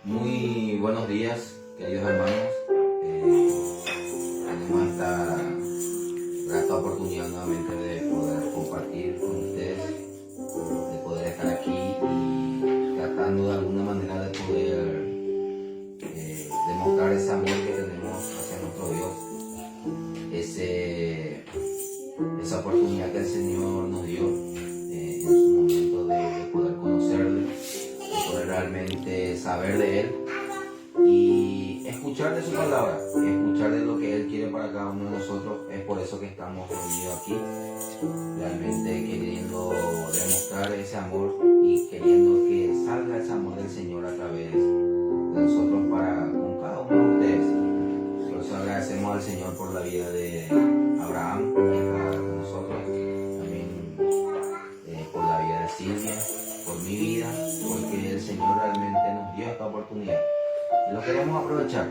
Muy buenos días, queridos hermanos. Tenemos esta grata oportunidad nuevamente de poder compartir con ustedes, de poder estar aquí y tratando de alguna manera de poder demostrar ese amor que tenemos hacia nuestro Dios, esa oportunidad que el Señor nos dio en su momento de poder conocerle, de poder realmente saber de Él y escuchar de su palabra, y escuchar de lo que Él quiere para cada uno de nosotros. Es por eso que estamos reunidos aquí, realmente queriendo demostrar ese amor y queriendo que salga ese amor del Señor a través de nosotros para con cada uno de ustedes. Por eso agradecemos al Señor por la vida de Abraham, que está con nosotros, también por la vida de Silvia, por mi vida, porque el Señor realmente nos dio esta oportunidad. Lo queremos aprovechar,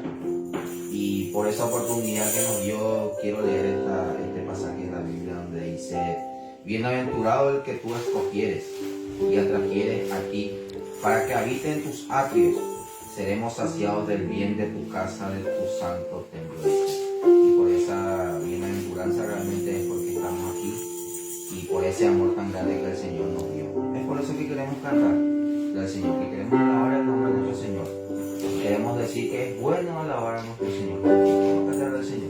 y por esa oportunidad que nos dio quiero leer este pasaje de la Biblia donde dice: bienaventurado el que tú escogieres y atrajeres aquí para que habite en tus atrios, seremos saciados del bien de tu casa, de tu santo templo. Y por esa bienaventuranza realmente es porque estamos aquí, y por ese amor tan grande que el Señor nos dio. Es por eso que queremos cantar al Señor, que queremos alabar el nombre de nuestro Señor. Queremos decir que es bueno alabar a nuestro Señor. Vamos a cantar al Señor.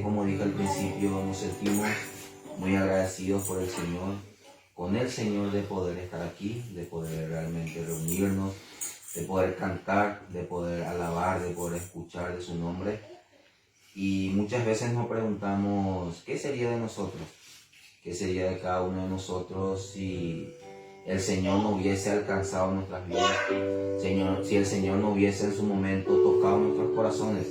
Como dije al principio, nos sentimos muy agradecidos por el Señor, con el Señor, de poder estar aquí, de poder realmente reunirnos, de poder cantar, de poder alabar, de poder escuchar de su nombre. Y muchas veces nos preguntamos, ¿qué sería de nosotros? ¿Qué sería de cada uno de nosotros si el Señor no hubiese alcanzado nuestras vidas? Si el Señor no hubiese en su momento tocado nuestros corazones.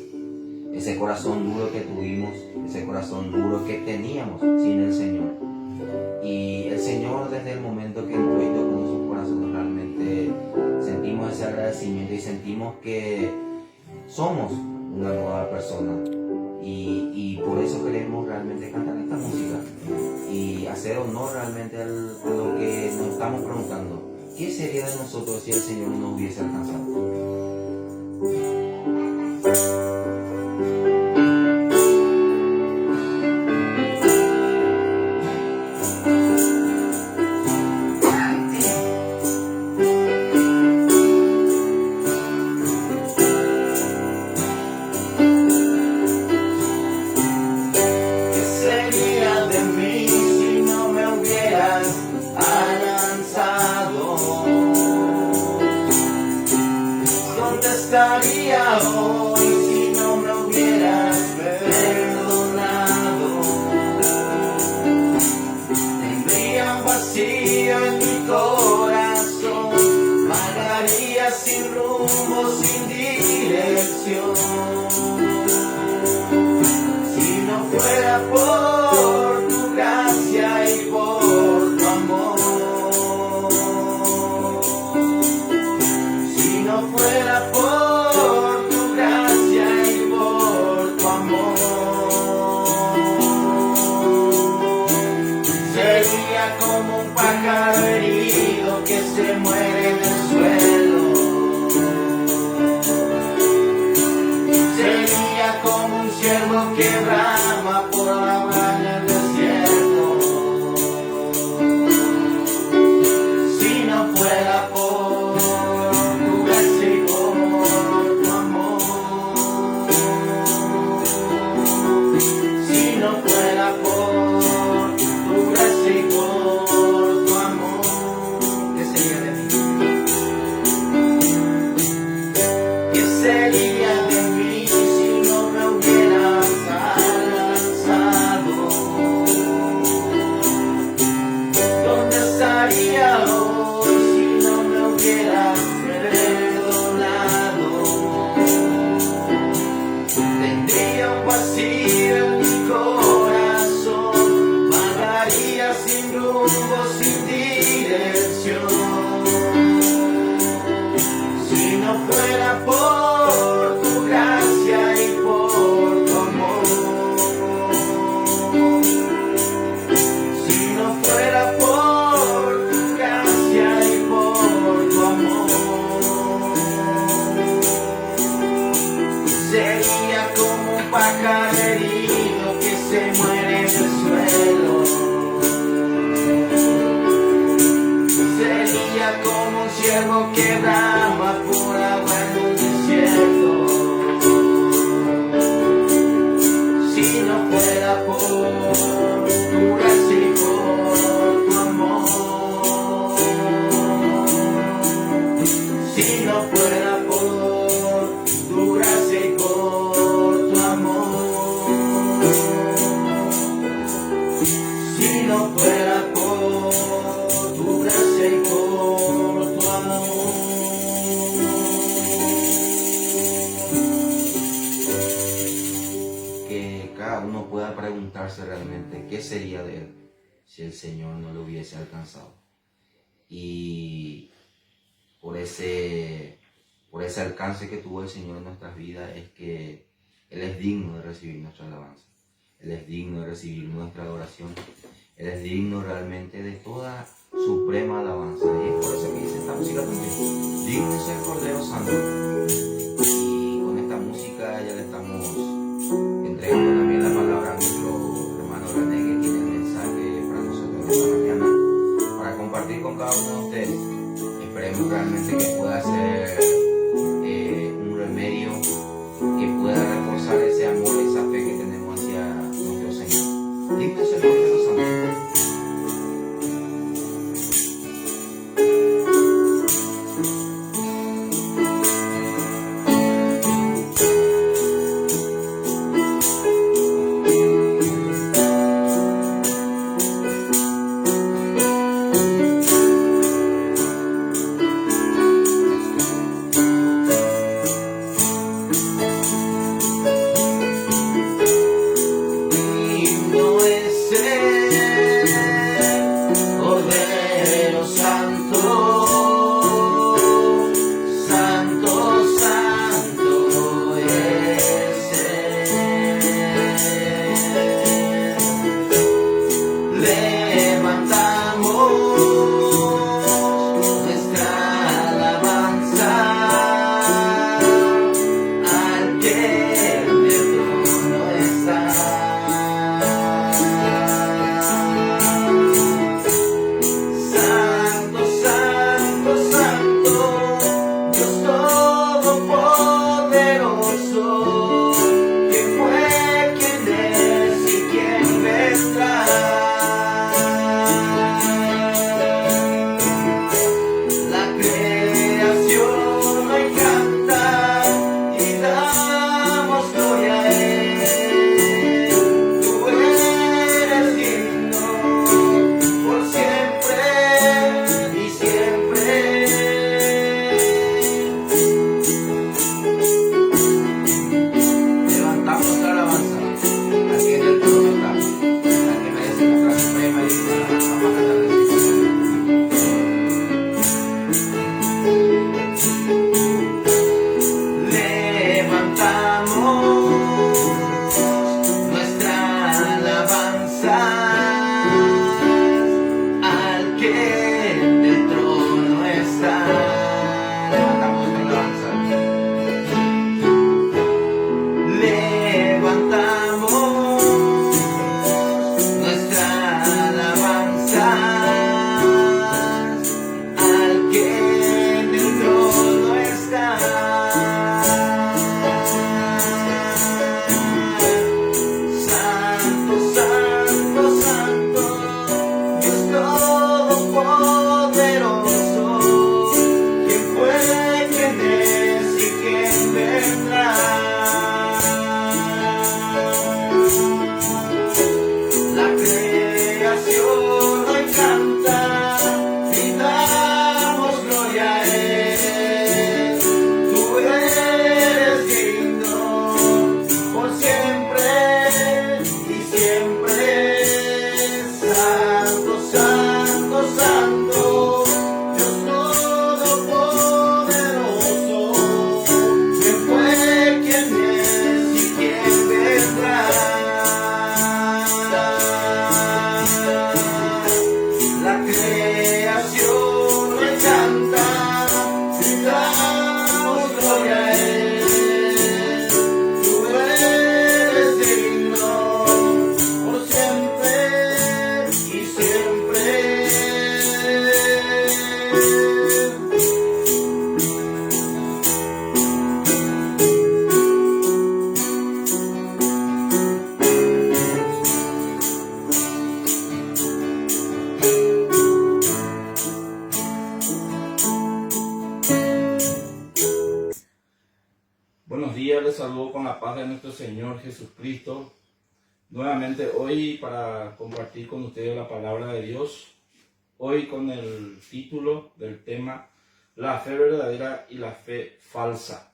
Ese corazón duro que tuvimos, ese corazón duro que teníamos sin el Señor. Y el Señor, desde el momento que entró y tocó nuestros corazones, realmente sentimos ese agradecimiento y sentimos que somos una nueva persona. Y por eso queremos realmente cantar esta música y hacer honor realmente a lo que nos está estamos preguntando, ¿qué sería de nosotros si el Señor no nos hubiese alcanzado? Estaría hoy si no me hubieras perdonado. Tendría un vacío en mi corazón, vagaría sin rumbo, sin dirección. Si no fuera por tu gracia y por tu amor, si no fuera por como un pájaro herido que se muere en el suelo. Sería como un ciervo que brama por la en el desierto. Si no fuera por tu gracia y por tu amor, si no fuera por tu gracia y por tu amor, ¿qué sería de mí? ¿Qué sería de mí si no me hubieras alcanzado? ¿Dónde estaría hoy si no me hubieras perdonado? Tendría un vacío en mi corazón, vagaría sin rumbo, sin dirección. Si no fuera por tu gracia y por tu amor, si no fuera por tu gracia y por tu amor, sería como un pájaro herido que se muere en el suelo. Sería como un ciervo que brama por agua en el desierto. Si no fuera por tu gracia y por tu amor, si no fuera por tu gracia y por tu amor, si no fuera por tu gracia y por tu amor. Que cada uno pueda preguntarse realmente qué sería de él si el Señor no lo hubiese alcanzado. Y por ese alcance que tuvo el Señor en nuestras vidas es que Él es digno de recibir nuestra alabanza. Él es digno de recibir nuestra adoración. Él es digno realmente de toda suprema alabanza. Y es por eso que dice esta música también: digno es el Cordero Santo. Y con esta música ya le estamos entregando también la palabra a nuestro hermano René, que tiene el mensaje para nosotros esta mañana, para compartir con cada uno de ustedes. Esperemos realmente que pueda ser un remedio que pueda reforzar ese amor, esa fe que tenemos hacia nuestro Señor. Digno es el Cordero Santo. poderoso, quién fue, quién es y quién vendrá. La creación hoy canta, gritamos gloria a Él. Tú eres digno por siempre y siempre. Santo, santo, santo, Dios todopoderoso, quién fue, quién es y quién vendrá. La creación le canta, gritamos gloria a Él. Tú eres digno por siempre y siempre. Buenos días, les saludo con la paz de nuestro Señor Jesucristo. Nuevamente hoy para compartir con ustedes la palabra de Dios. Hoy con el título del tema, la fe verdadera y la fe falsa.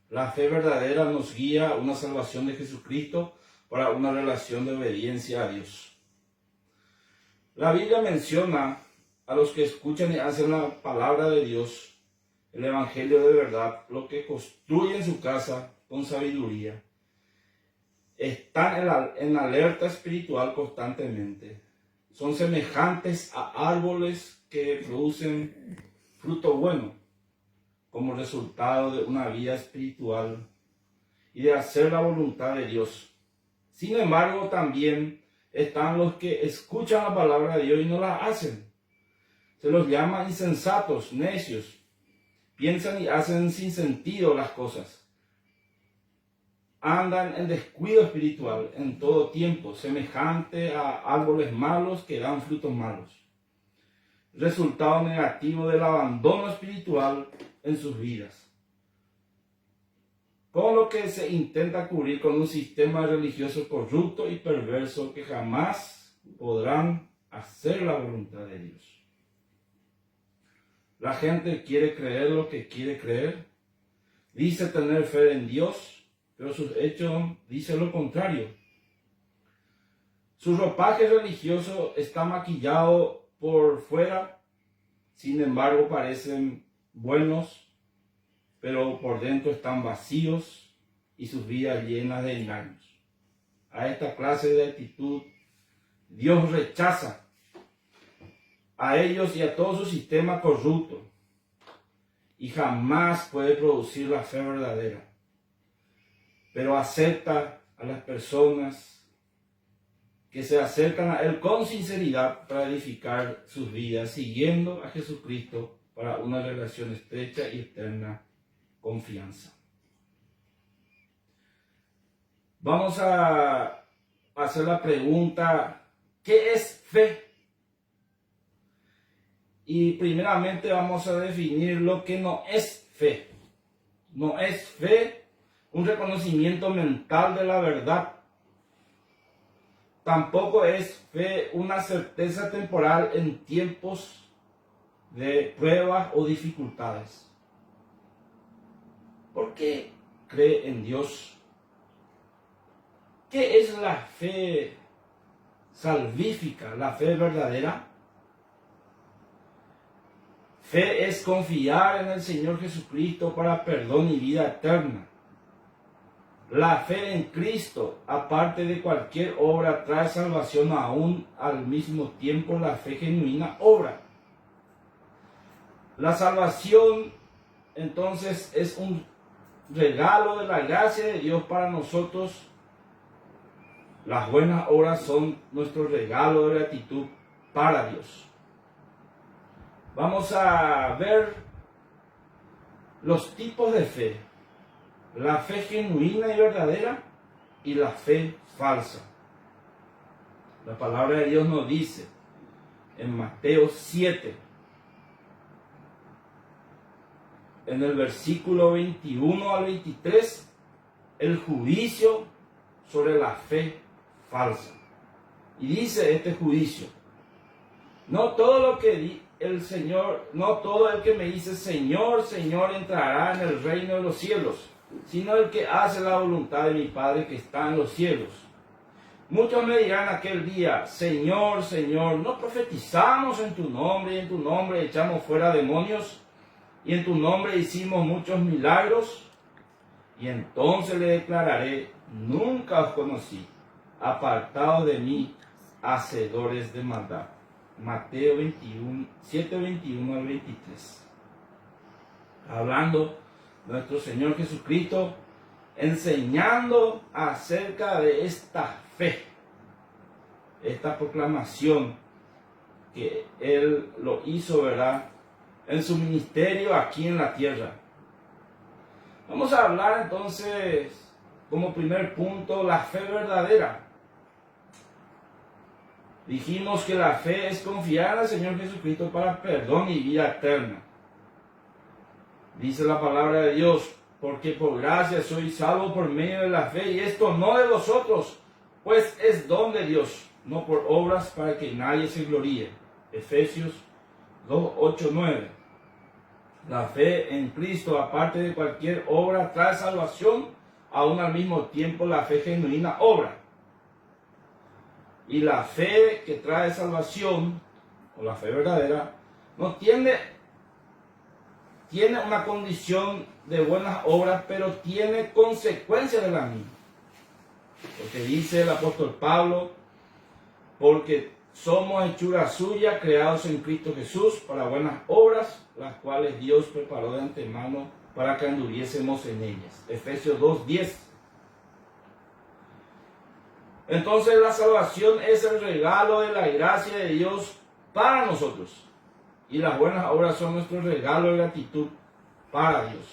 La fe verdadera nos guía a una salvación de Jesucristo para una relación de obediencia a Dios. La Biblia menciona a los que escuchan y hacen la palabra de Dios, el evangelio de verdad, lo que construyen su casa con sabiduría. Están en alerta espiritual constantemente. Son semejantes a árboles que producen fruto bueno como resultado de una vida espiritual y de hacer la voluntad de Dios. Sin embargo, también están los que escuchan la palabra de Dios y no la hacen. Se los llama insensatos, necios. Piensan y hacen sin sentido las cosas. Andan en descuido espiritual en todo tiempo, semejante a árboles malos que dan frutos malos. Resultado negativo del abandono espiritual en sus vidas. Con lo que se intenta cubrir con un sistema religioso corrupto y perverso que jamás podrán hacer la voluntad de Dios. La gente quiere creer lo que quiere creer. Dice tener fe en Dios, pero sus hechos dicen lo contrario. Su ropaje religioso está maquillado por fuera, sin embargo parecen buenos, pero por dentro están vacíos y sus vidas llenas de engaños. A esta clase de actitud Dios rechaza a ellos y a todo su sistema corrupto y jamás puede producir la fe verdadera, pero acepta a las personas que se acercan a Él con sinceridad para edificar sus vidas, siguiendo a Jesucristo para una relación estrecha y eterna confianza. Vamos a hacer la pregunta, ¿qué es fe? Y primeramente vamos a definir lo que no es fe. No es fe un reconocimiento mental de la verdad. Tampoco es fe una certeza temporal en tiempos de pruebas o dificultades. ¿Por qué cree en Dios? ¿Qué es la fe salvífica, la fe verdadera? Fe es confiar en el Señor Jesucristo para perdón y vida eterna. La fe en Cristo, aparte de cualquier obra, trae salvación aún al mismo tiempo la fe genuina obra. La salvación, entonces, es un regalo de la gracia de Dios para nosotros. Las buenas obras son nuestro regalo de gratitud para Dios. Vamos a ver los tipos de fe. La fe genuina y verdadera y la fe falsa. La palabra de Dios nos dice en Mateo 7, en el versículo 21 al 23 el juicio sobre la fe falsa. Y dice este juicio: no todo el que me dice Señor, Señor entrará en el reino de los cielos, sino el que hace la voluntad de mi Padre que está en los cielos. Muchos me dirán aquel día: Señor, Señor, ¿no profetizamos en tu nombre, y en tu nombre echamos fuera demonios, y en tu nombre hicimos muchos milagros? Y entonces le declararé: nunca os conocí, apartados de mí, hacedores de maldad. Mateo 7, 21 al 23. Hablando nuestro Señor Jesucristo, enseñando acerca de esta fe, esta proclamación que Él lo hizo, ¿verdad?, en su ministerio aquí en la tierra. Vamos a hablar entonces, como primer punto, la fe verdadera. Dijimos que la fe es confiar al Señor Jesucristo para perdón y vida eterna. Dice la palabra de Dios: porque por gracia sois salvos por medio de la fe, y esto no de vosotros, pues es don de Dios, no por obras, para que nadie se gloríe. Efesios 2, 8, 9. La fe en Cristo, aparte de cualquier obra, trae salvación, aún al mismo tiempo la fe genuina obra. Y la fe que trae salvación, o la fe verdadera, no tiene una condición de buenas obras, pero tiene consecuencias de la misma. Porque dice el apóstol Pablo: porque somos hechura suya, creados en Cristo Jesús para buenas obras, las cuales Dios preparó de antemano para que anduviésemos en ellas. Efesios 2:10. Entonces la salvación es el regalo de la gracia de Dios para nosotros, y las buenas obras son nuestro regalo de gratitud para Dios.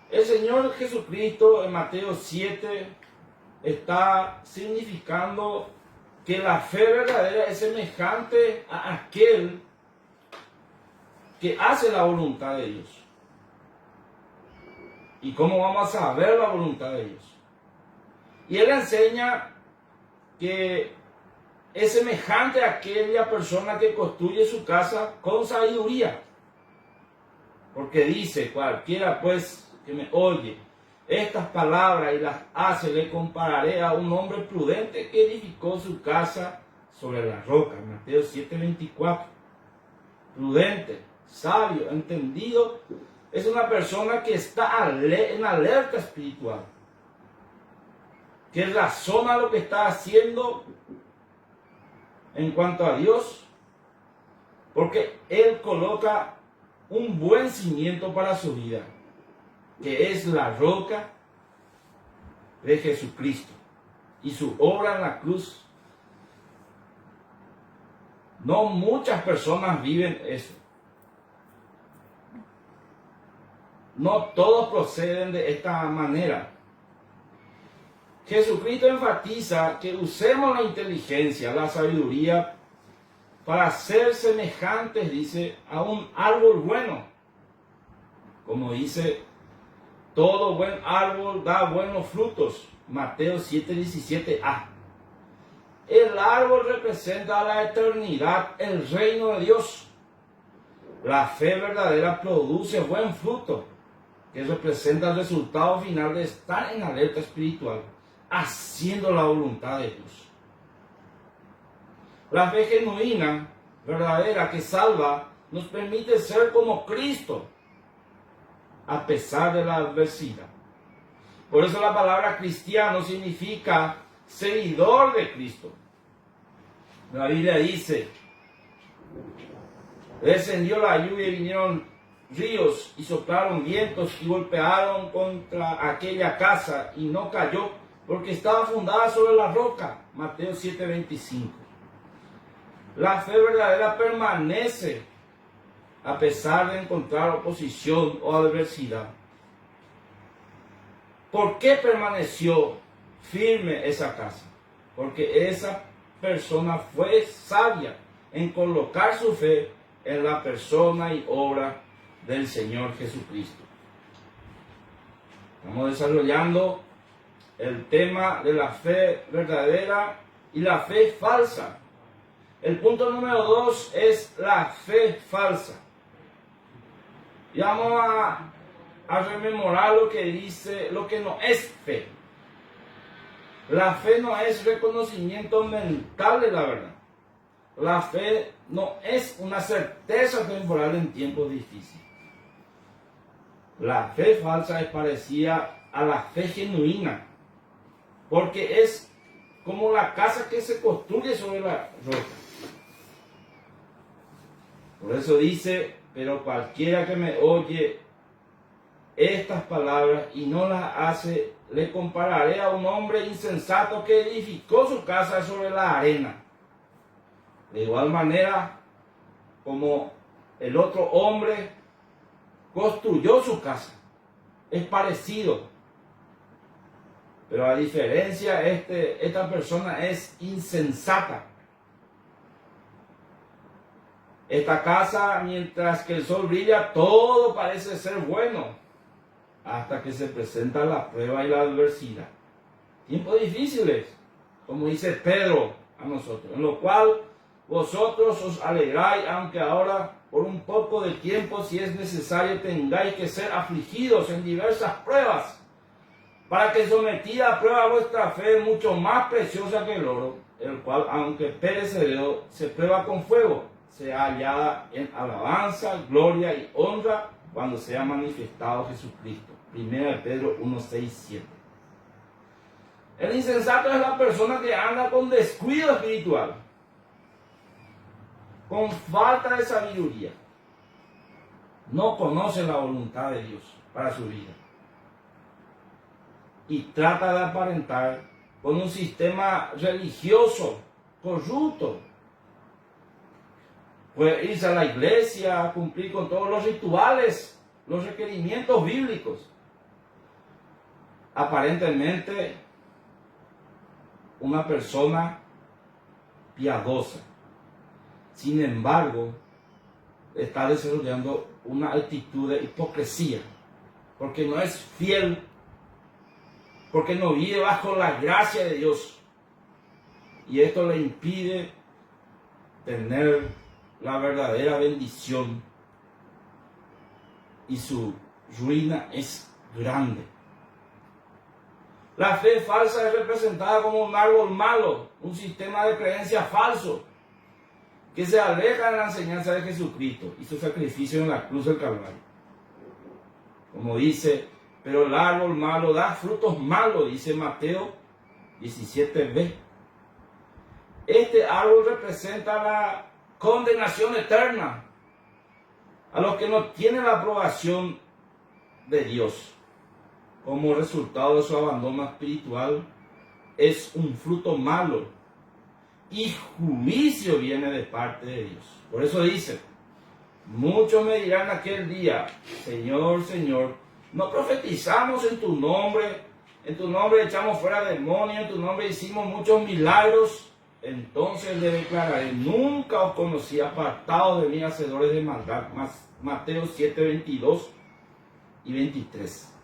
El Señor Jesucristo en Mateo 7 está significando que la fe verdadera es semejante a aquel que hace la voluntad de Dios. ¿Y cómo vamos a saber la voluntad de Dios? Y Él enseña que es semejante a aquella persona que construye su casa con sabiduría. Porque dice: cualquiera pues que me oye estas palabras y las hace, le compararé a un hombre prudente que edificó su casa sobre la roca. Mateo 7:24. Prudente, sabio, entendido, es una persona que está en alerta espiritual, que razona lo que está haciendo en cuanto a Dios, porque Él coloca un buen cimiento para su vida, que es la roca de Jesucristo y su obra en la cruz. No muchas personas viven eso. No todos proceden de esta manera. Jesucristo enfatiza que usemos la inteligencia, la sabiduría, para ser semejantes, dice, a un árbol bueno. Como dice: todo buen árbol da buenos frutos. Mateo 7:17a. El árbol representa la eternidad, el reino de Dios. La fe verdadera produce buen fruto, que representa el resultado final de estar en alerta espiritual, haciendo la voluntad de Dios. La fe genuina, verdadera, que salva, nos permite ser como Cristo, a pesar de la adversidad. Por eso la palabra cristiano significa seguidor de Cristo. La Biblia dice: descendió la lluvia y vinieron ríos y soplaron vientos y golpearon contra aquella casa y no cayó, porque estaba fundada sobre la roca. Mateo 7:25. La fe verdadera permanece a pesar de encontrar oposición o adversidad. ¿Por qué permaneció firme esa casa? Porque esa persona fue sabia en colocar su fe en la persona y obra del Señor Jesucristo. Estamos desarrollando el tema de la fe verdadera y la fe falsa. El punto número 2 es la fe falsa. Y vamos a rememorar lo que dice, lo que no es fe. La fe no es reconocimiento mental de la verdad. La fe no es una certeza temporal en tiempos difíciles. La fe falsa es parecida a la fe genuina, porque es como la casa que se construye sobre la roca. Por eso dice, pero cualquiera que me oye estas palabras y no las hace, le compararé a un hombre insensato que edificó su casa sobre la arena. De igual manera, como el otro hombre construyó su casa, es parecido. Pero a diferencia, esta persona es insensata. Esta casa, mientras que el sol brilla, todo parece ser bueno, hasta que se presenta la prueba y la adversidad. Tiempos difíciles, como dice Pedro a nosotros, en lo cual vosotros os alegráis, aunque ahora por un poco de tiempo, si es necesario, tengáis que ser afligidos en diversas pruebas, para que sometida a prueba vuestra fe, mucho más preciosa que el oro, el cual, aunque perecedero, se prueba con fuego, sea hallada en alabanza, gloria y honra cuando sea manifestado Jesucristo. 1 Pedro 1, 6, 7. El insensato es la persona que anda con descuido espiritual, con falta de sabiduría. No conoce la voluntad de Dios para su vida y trata de aparentar con un sistema religioso corrupto. Puede irse a la iglesia a cumplir con todos los rituales, los requerimientos bíblicos. Aparentemente, una persona piadosa. Sin embargo, está desarrollando una actitud de hipocresía, porque no es fiel, porque no vive bajo la gracia de Dios. Y esto le impide tener la verdadera bendición. Y su ruina es grande. La fe falsa es representada como un árbol malo, un sistema de creencias falso, que se aleja de la enseñanza de Jesucristo y su sacrificio en la cruz del Calvario. Como dice, pero el árbol malo da frutos malos, dice Mateo 17b. Este árbol representa la condenación eterna a los que no tienen la aprobación de Dios. Como resultado de su abandono espiritual, es un fruto malo y juicio viene de parte de Dios. Por eso dice, muchos me dirán aquel día, Señor, Señor, no profetizamos en tu nombre echamos fuera demonios, en tu nombre hicimos muchos milagros. Entonces le declararé, nunca os conocí, apartados de mí, hacedores de maldad. Mateo 7, 22 y 23.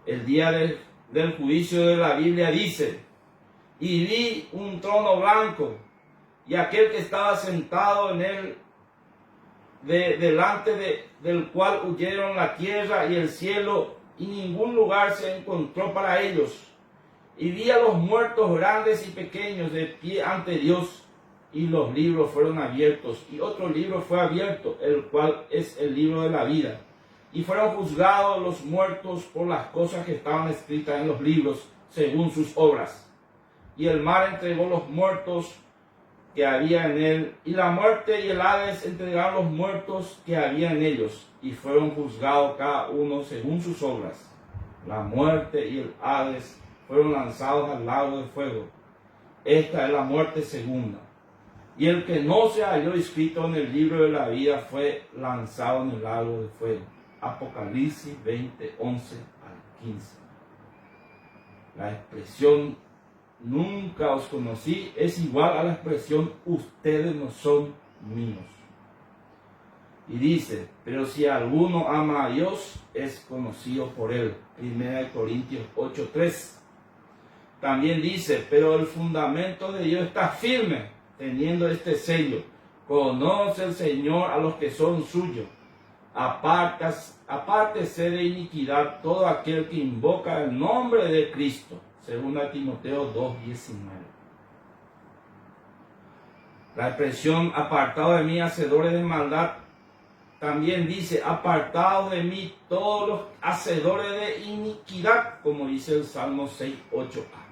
El día del juicio de la Biblia dice, y vi un trono blanco, y aquel que estaba sentado en él, delante del cual huyeron la tierra y el cielo, y ningún lugar se encontró para ellos. Y vi a los muertos grandes y pequeños de pie ante Dios, y los libros fueron abiertos, y otro libro fue abierto, el cual es el libro de la vida. Y fueron juzgados los muertos por las cosas que estaban escritas en los libros, según sus obras. Y el mar entregó los muertos que había en él, y la muerte y el Hades entregaron los muertos que había en ellos, y fueron juzgados cada uno según sus obras. La muerte y el Hades fueron lanzados al lago de fuego. Esta es la muerte segunda. Y el que no se halló escrito en el libro de la vida fue lanzado en el lago de fuego. Apocalipsis 20, 11 al 15. La expresión nunca os conocí, es igual a la expresión ustedes no son míos. Y dice, pero si alguno ama a Dios, es conocido por él. 1 Corintios 8:3. También dice, pero el fundamento de Dios está firme, teniendo este sello. Conoce el Señor a los que son suyos. Apártese de iniquidad todo aquel que invoca el nombre de Cristo. 2 Timoteo 2:19. La expresión apartado de mí, hacedores de maldad, también dice, apartado de mí todos los hacedores de iniquidad, como dice el Salmo 6:8a.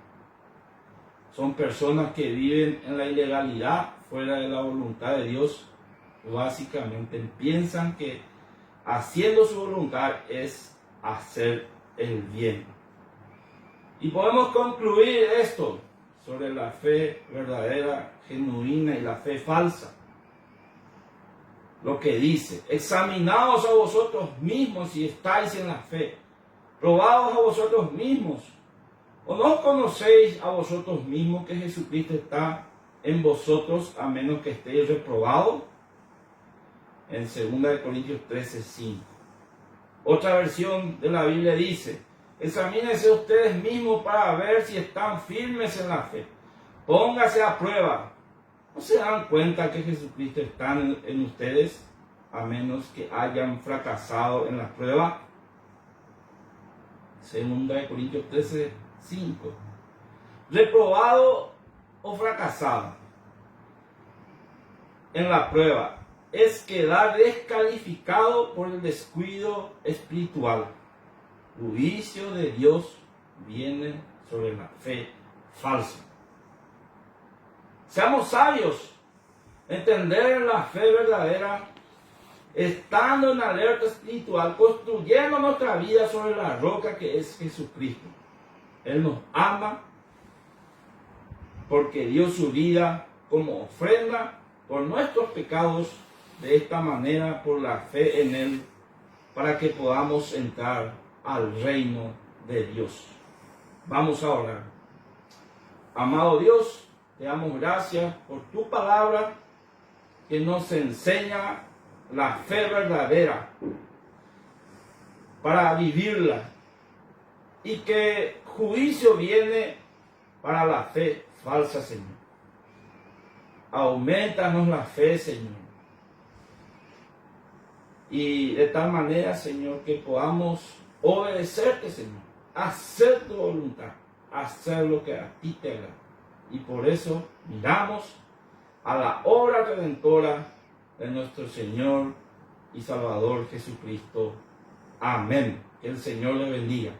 Son personas que viven en la ilegalidad, fuera de la voluntad de Dios. Básicamente piensan que haciendo su voluntad es hacer el bien. Y podemos concluir esto sobre la fe verdadera, genuina y la fe falsa. Lo que dice, examinaos a vosotros mismos si estáis en la fe, probaos a vosotros mismos. ¿O no conocéis a vosotros mismos que Jesucristo está en vosotros a menos que estéis reprobados? En 2 Corintios 13:5. Otra versión de la Biblia dice, examínense ustedes mismos para ver si están firmes en la fe. Póngase a prueba. ¿No se dan cuenta que Jesucristo está en ustedes a menos que hayan fracasado en la prueba? 2 Corintios 13:5. Reprobado o fracasado en la prueba es quedar descalificado por el descuido espiritual. Juicio de Dios viene sobre la fe falsa. Seamos sabios, entender la fe verdadera, estando en alerta espiritual, construyendo nuestra vida sobre la roca que es Jesucristo. Él nos ama porque dio su vida como ofrenda por nuestros pecados, de esta manera por la fe en Él, para que podamos entrar al reino de Dios. Vamos a orar. Amado Dios, te damos gracias por tu palabra que nos enseña la fe verdadera para vivirla, y que juicio viene para la fe falsa, Señor. Aumentanos la fe, Señor. Y de tal manera, Señor, que podamos obedecerte, Señor. Hacer tu voluntad. Hacer lo que a ti te agrada. Y por eso miramos a la obra redentora de nuestro Señor y Salvador Jesucristo. Amén. Que el Señor le bendiga.